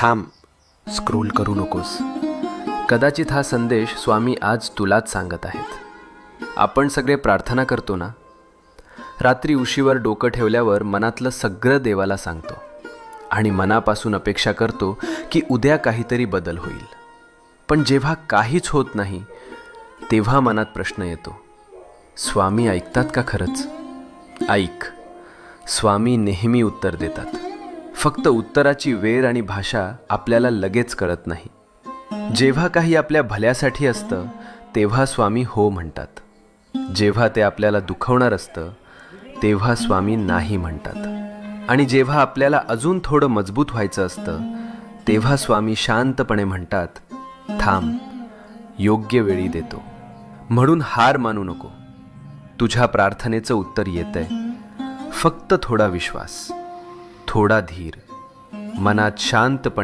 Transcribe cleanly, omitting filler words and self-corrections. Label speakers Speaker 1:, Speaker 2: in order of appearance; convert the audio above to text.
Speaker 1: थांब, स्क्रोल करू नकोस. कदाचित हा संदेश स्वामी आज तुलाच सांगत आहेत. आपण सगळे प्रार्थना करतो ना, रात्री उशीवर डोकं ठेवल्यावर मनातलं सगळं देवाला सांगतो आणि मनापासून अपेक्षा करतो की उद्या काहीतरी बदल होईल. पण जेव्हा काहीच होत नाही तेव्हा मनात प्रश्न येतो, स्वामी ऐकतात का खरंच? ऐक, स्वामी नेहमी उत्तर देतात. फक्त उत्तराची वेळ आणि भाषा आपल्याला लगेच कळत नाही. जेव्हा काही आपल्या भल्यासाठी असतं तेव्हा स्वामी हो म्हणतात. जेव्हा ते आपल्याला दुखवणार असतं तेव्हा स्वामी नाही म्हणतात. आणि जेव्हा आपल्याला अजून थोडं मजबूत व्हायचं असतं तेव्हा स्वामी शांतपणे म्हणतात, थांब, योग्य वेळी देतो. म्हणून हार मानू नको. तुझ्या प्रार्थनेचं उत्तर येतंय. फक्त थोडा विश्वास, थोडा धीर, मनात शांतपणे